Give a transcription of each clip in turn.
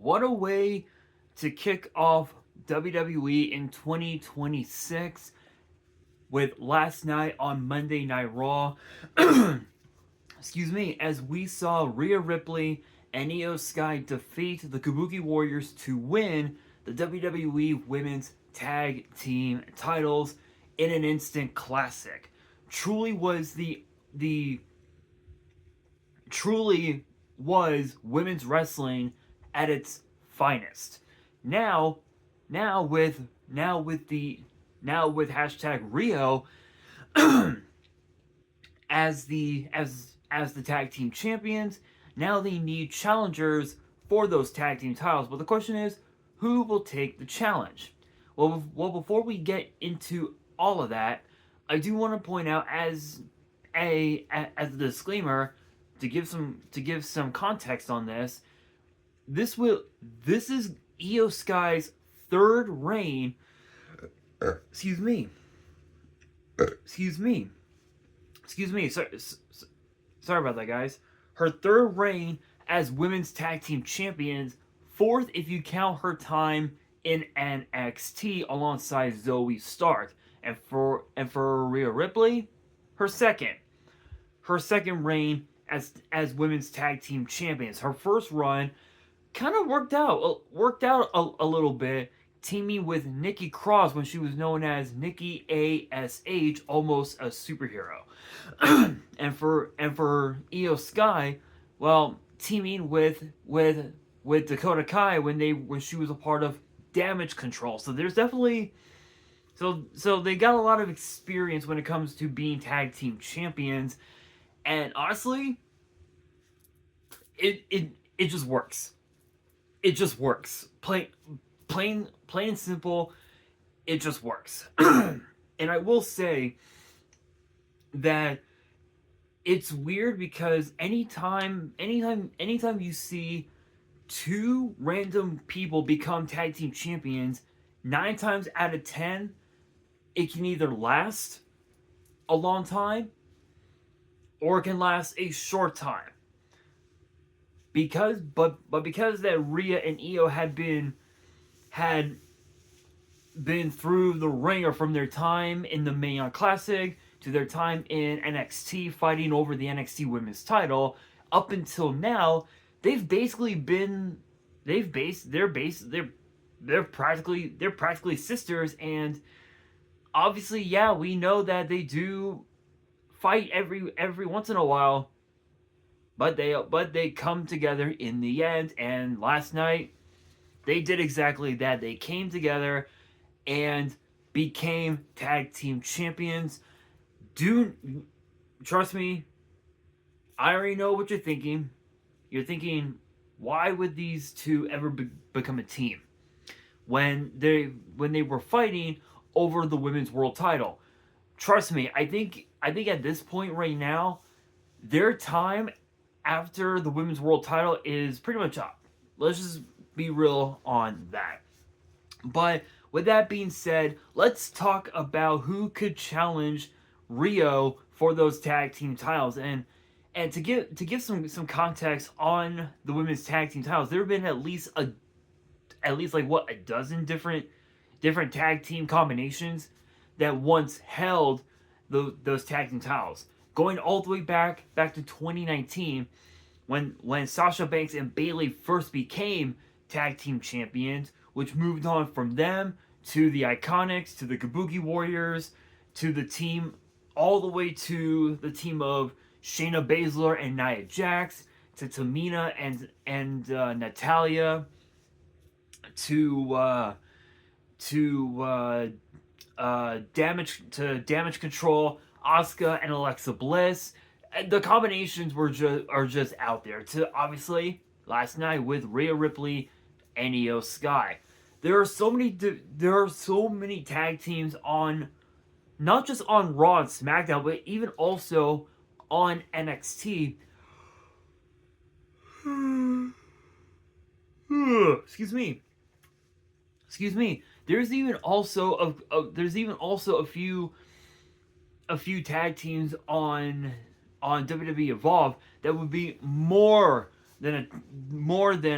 What a way to kick off WWE in 2026 with last night on Monday Night Raw. Excuse me, as we saw Rhea Ripley and Io Sky defeat the Kabuki Warriors to win the WWE Women's Tag Team titles in an instant classic. Truly was the truly was women's wrestling at its finest. Now, now with hashtag Rio as the tag team champions, now they need challengers for those tag team titles. But the question is, who will take the challenge? Well, before we get into all of that, I do want to point out as a disclaimer to give some context on this. This is Io Sky's third reign. Excuse me. Sorry about that, guys. Her third reign as women's tag team champions, fourth if you count her time in NXT alongside Zoe Stark, and for Rhea Ripley, her second reign as women's tag team champions. Her first run kind of worked out a little bit, teaming with Nikki Cross when she was known as Nikki ASH, almost a superhero. and for Io Sky, well, teaming with Dakota Kai when she was a part of Damage Control. So there's definitely so they got a lot of experience when it comes to being tag team champions, and honestly, it just works. It just works. Plain and simple, it just works. And I will say that it's weird because anytime you see two random people become tag team champions, 9 times out of 10, it can either last a long time or it can last a short time. Because that Rhea and Io had been through the ringer from their time in the Mae Young Classic to their time in NXT fighting over the NXT Women's title up until now, they're practically sisters, and obviously, yeah, we know that they do fight every once in a while, but they come together in the end. And last night they did exactly that. They came together and became tag team champions. Trust me, I already know what you're thinking. You're thinking, why would these two ever become a team when they were fighting over the women's world title? Trust me, I think at this point right now, their time after the women's world title is pretty much up. Let's just be real on that. But with that being said, let's talk about who could challenge Rio for those tag team titles. And to give some context on the women's tag team titles, there have been at least a dozen different tag team combinations that once held those tag team titles, going all the way back to 2019 when Sasha Banks and Bayley first became tag team champions, which moved on from them to the Iconics, to the Kabuki Warriors, to the team, all the way to the team of Shayna Baszler and Nia Jax, to Tamina and Natalia, to Damage Control, Asuka and Alexa Bliss. The combinations are just out there. To obviously last night with Rhea Ripley and Io Sky. There are so many tag teams on, not just on Raw and SmackDown, but even also on NXT. Excuse me. There's even also a few tag teams on WWE Evolve that would be more than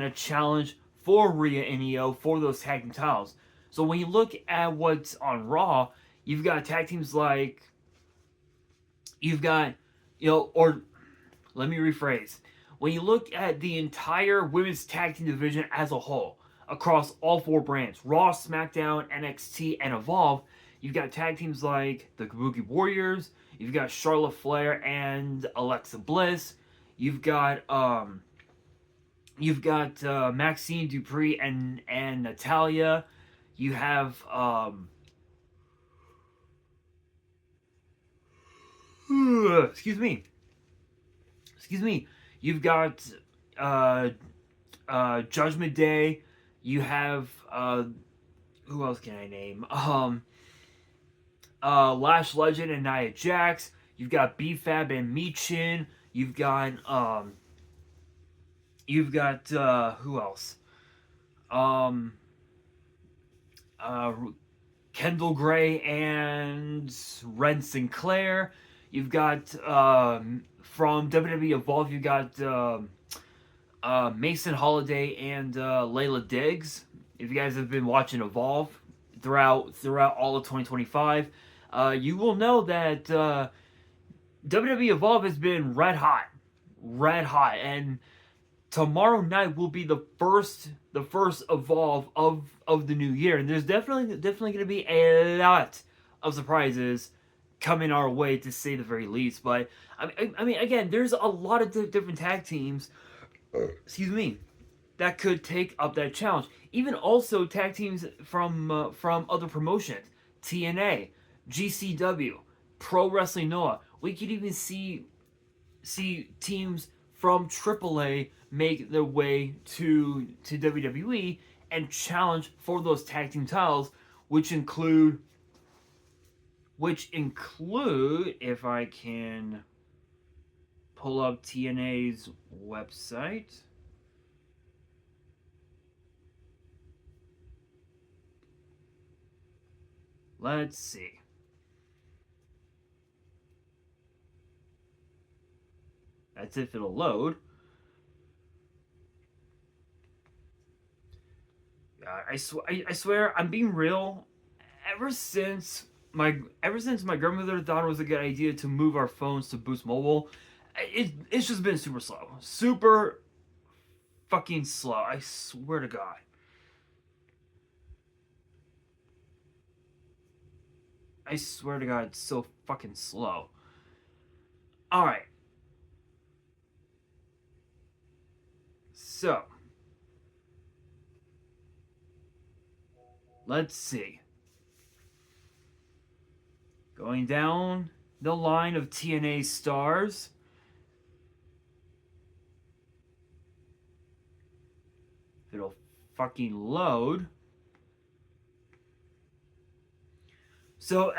a challenge for Rhea and Io for those tag team titles. So when you look at what's on Raw, you've got tag teams like you've got or let me rephrase. When you look at the entire women's tag team division as a whole, across all 4 brands, Raw, SmackDown, NXT, and Evolve, you've got tag teams like the Kabuki Warriors, you've got Charlotte Flair and Alexa Bliss, you've got Maxine Dupree and Natalia, you have excuse me. You've got Judgment Day. You have who else can I name? Lash Legend and Nia Jax. You've got B-Fab and Michin. You've got who else? Kendall Gray and Ren Sinclair. You've got from WWE Evolve. You got Mason Holiday and Layla Diggs. If you guys have been watching Evolve throughout all of 2025, you will know that WWE Evolve has been red hot, and tomorrow night will be the first Evolve of the new year, and there's definitely going to be a lot of surprises coming our way, to say the very least. But I mean, again, there's a lot of different tag teams, excuse me, that could take up that challenge. Even also tag teams from other promotions, TNA, GCW, Pro Wrestling Noah. We could even see teams from AAA make their way to WWE and challenge for those tag team titles, which include, if I can pull up TNA's website. Let's see. That's if it'll load. I swear, I'm being real. Ever since my grandmother thought it was a good idea to move our phones to Boost Mobile, it's just been super slow, super fucking slow. I swear to God. I swear to God, it's so fucking slow. All right. So, let's see. Going down the line of TNA stars. If it'll fucking load. So,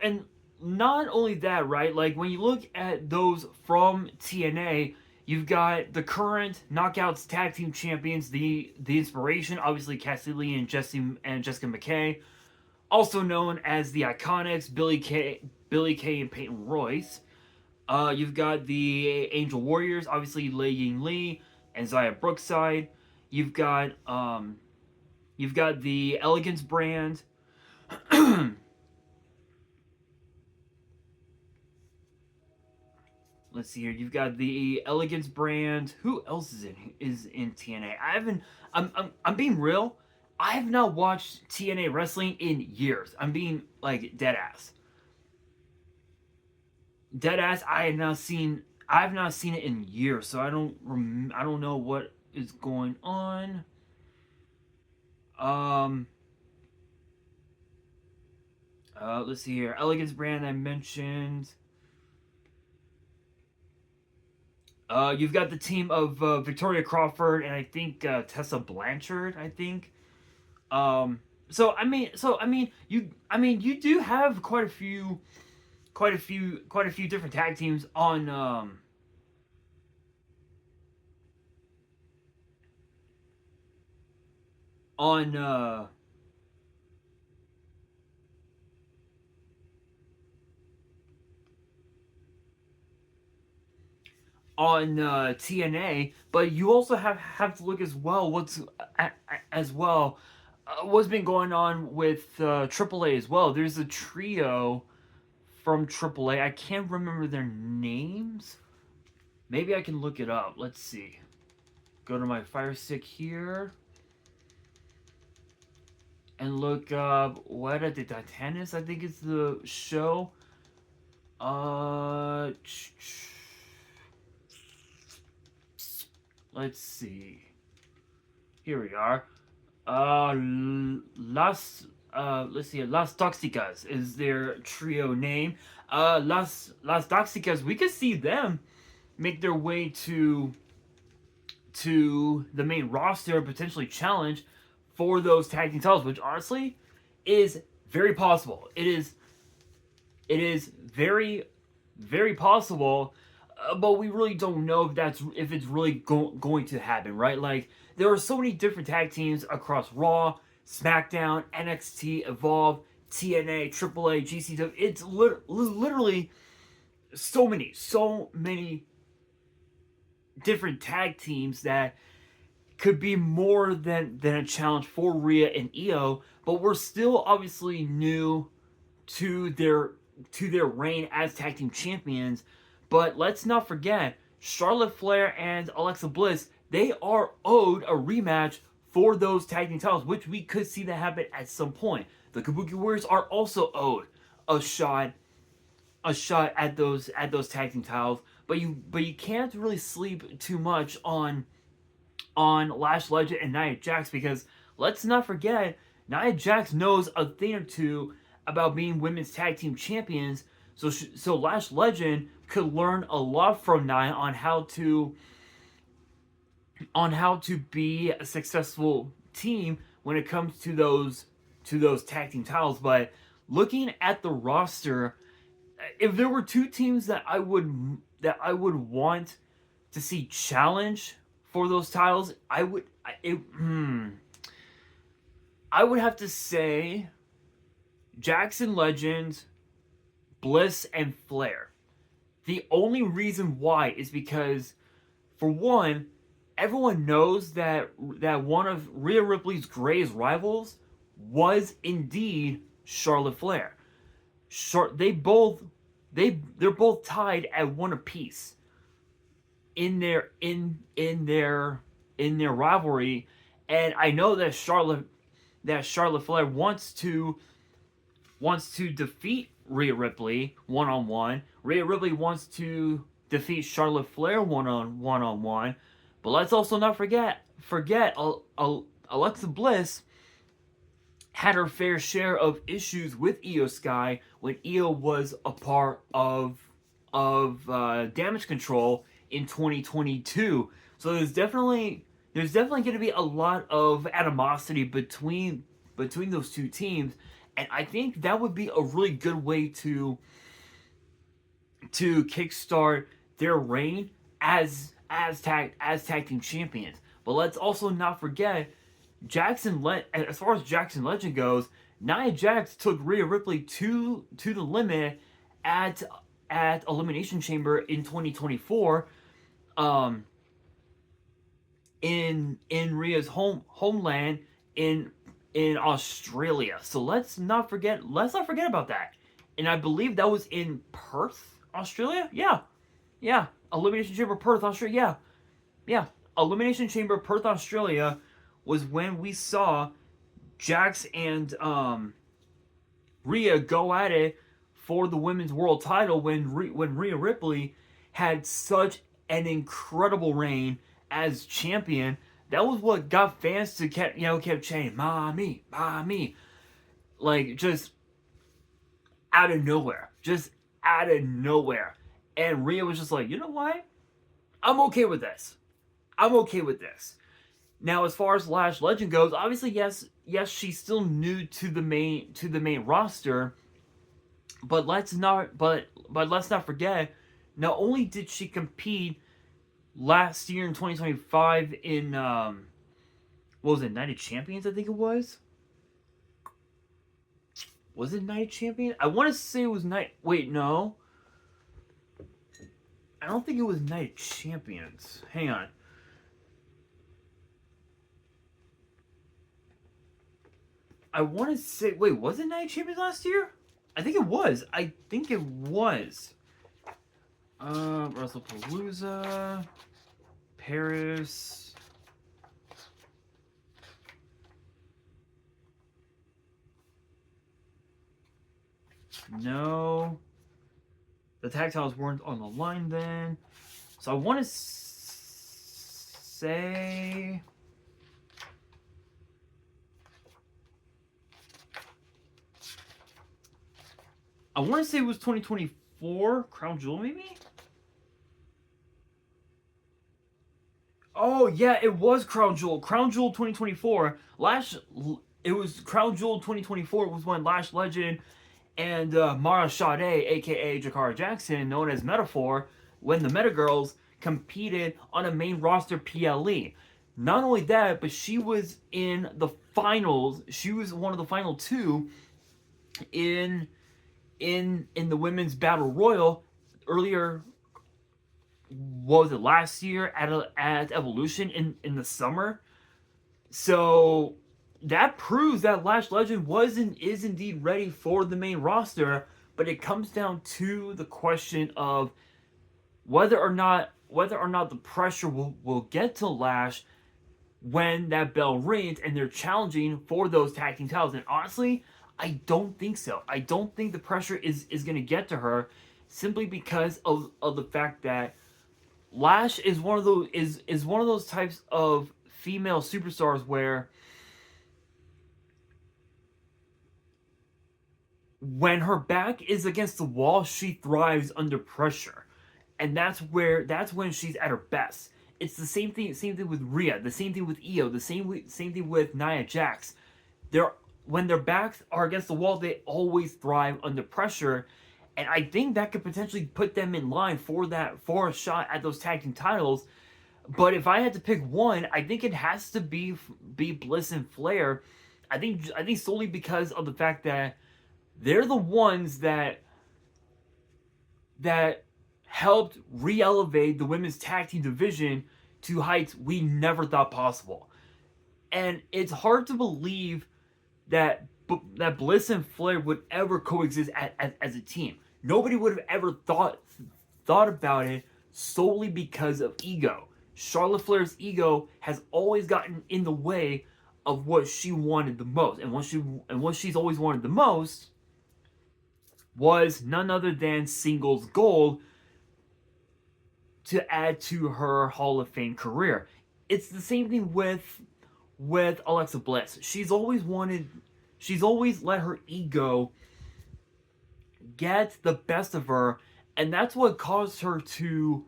and not only that, right? Like, when you look at those from TNA, you've got the current Knockouts Tag Team Champions, the Inspiration, obviously Cassie Lee and Jessica McKay, also known as the Iconics, Billy Kay, and Peyton Royce. You've got the Angel Warriors, obviously Lei Ying Lee and Zaya Brookside. You've got the Elegance brand. Let's see here. You've got the Elegance brand. Who else is in TNA? I'm being real. I have not watched TNA wrestling in years. I'm being like dead ass. Dead ass. I have not seen it in years, so I don't know what is going on. Let's see here. Elegance brand I mentioned. You've got the team of Victoria Crawford and I think Tessa Blanchard. I think. So I mean, you do have quite a few different tag teams on on TNA, but you also have to look as well what's been going on with AAA as well. There's a trio from AAA. I can't remember their names. Maybe I can look it up. Let's see. Go to my Fire Stick here and look up Weta de Titanis, I think it's the show. Let's see. Here we are. Let's see. Las Toxicas is their trio name. Las Toxicas. We could see them make their way to the main roster and potentially challenge for those tag team titles, which honestly is very possible. It is very, very possible, but we really don't know if it's really going to happen, right? Like, there are so many different tag teams across Raw, SmackDown, NXT, Evolve, TNA, AAA, GCW. It's literally so many different tag teams that could be more than a challenge for Rhea and Io, but we're still obviously new to their reign as tag team champions. But let's not forget, Charlotte Flair and Alexa Bliss, they are owed a rematch for those tag team titles, which we could see that happen at some point. The Kabuki Warriors are also owed a shot at those tag team titles, but you can't really sleep too much on Lash Legend and Nia Jax, because let's not forget, Nia Jax knows a thing or two about being women's tag team champions. So Lash Legend could learn a lot from Nia on how to be a successful team when it comes to those tag team titles. But looking at the roster, if there were two teams that I would want to see challenge for those titles, I would have to say Jackson Legend, Bliss, and Flair. The only reason why is because, for one, everyone knows that one of Rhea Ripley's greatest rivals was indeed Charlotte Flair. They're both tied at one apiece in their rivalry, and I know that Charlotte Flair wants to defeat Rhea Ripley one-on-one. Rhea Ripley wants to defeat Charlotte Flair one-on-one. But let's also not forget Alexa Bliss had her fair share of issues with Io Sky when Io was a part of Damage Control in 2022. So there's definitely going to be a lot of animosity between those two teams, and I think that would be a really good way to kickstart their reign as tag team champions. But let's also not forget, as far as Jackson Legend goes, Nia Jax took Rhea Ripley to the limit at Elimination Chamber in 2024, in Rhea's homeland in Australia. So let's not forget about that. And I believe that was in Perth, Australia. Yeah. Elimination Chamber Perth, Australia. Yeah. Elimination Chamber Perth, Australia was when we saw Jax and Rhea go at it for the women's world title when Rhea Ripley had such an incredible reign as champion. That was what got fans to kept chanting "Mommy, Mommy," like just out of nowhere. And Rhea was just like, you know what? I'm okay with this. Now, as far as Lash Legend goes, obviously, yes, she's still new to the main roster, but let's not forget, not only did she compete last year in 2025 in what was it, Night of Champions, I think it was. Was it Night of Champions? I want to say it was Night. Wait, no. I don't think it was Night of Champions. Hang on. I want to say, wait, was it Night of Champions last year? I think it was. I think it was. WrestlePalooza, Paris. No. The tag titles weren't on the line then. So I want to say... I want to say it was 2024 Crown Jewel, maybe? Oh, yeah, it was Crown Jewel. Crown Jewel 2024. It was Crown Jewel 2024 was when Lash Legend and Mara Sade, a.k.a. Jakara Jackson, known as Metaphor, when the Meta Girls competed on a main roster PLE. Not only that, but she was in the finals. She was one of the final two in the women's battle royal earlier. What was it, last year at Evolution in the summer? So that proves that Lash Legend is indeed ready for the main roster, but it comes down to the question of whether or not the pressure will get to Lash when that bell rings and they're challenging for those tag team titles. And honestly, I don't think so. I don't think the pressure is going to get to her, simply because of the fact that Lash is one of those types of female superstars where when her back is against the wall, she thrives under pressure. And that's when she's at her best. It's the same thing with Rhea, the same thing with Io, the same thing with Nia Jax. When their backs are against the wall, they always thrive under pressure. And I think that could potentially put them in line for a shot at those tag team titles. But if I had to pick one, I think it has to be Bliss and Flair. I think solely because of the fact that they're the ones that helped re-elevate the women's tag team division to heights we never thought possible. And it's hard to believe that Bliss and Flair would ever coexist as a team. Nobody would have ever thought about it solely because of ego. Charlotte Flair's ego has always gotten in the way of what she wanted the most, and what she's always wanted the most was none other than singles gold to add to her Hall of Fame career. It's the same thing with Alexa Bliss. She's always let her ego get the best of her, and that's what caused her to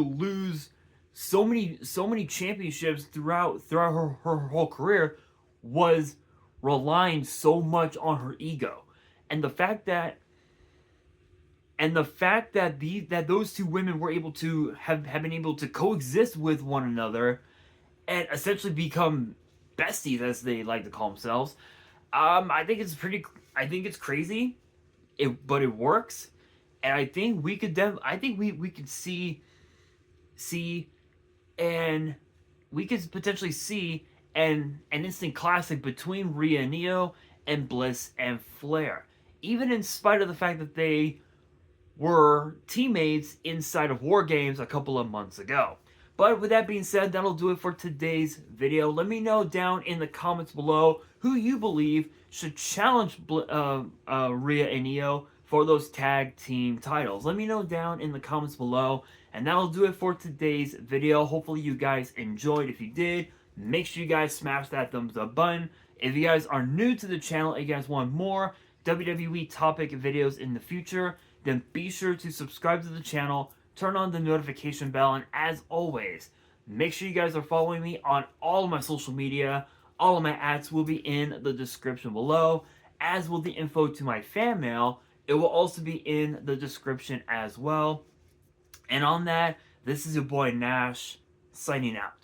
lose so many championships throughout her whole career, was relying so much on her ego. And the fact that those two women were able to have been able to coexist with one another and essentially become besties, as they like to call themselves. I think it's crazy, but it works, and I think we could see and we could potentially see an instant classic between Rhea and Io and Bliss and Flair, even in spite of the fact that they were teammates inside of War Games a couple of months ago. But with that being said, that'll do it for today's video. Let me know down in the comments below who you believe should challenge Rhea and Io for those tag team titles. Let me know down in the comments below. And that'll do it for today's video. Hopefully you guys enjoyed. If you did, make sure you guys smash that thumbs up button. If you guys are new to the channel and you guys want more WWE topic videos in the future, then be sure to subscribe to the channel, turn on the notification bell, and as always, make sure you guys are following me on all of my social media. All of my ads will be in the description below, as will the info to my fan mail. It will also be in the description as well. And on that, this is your boy Nash, signing out.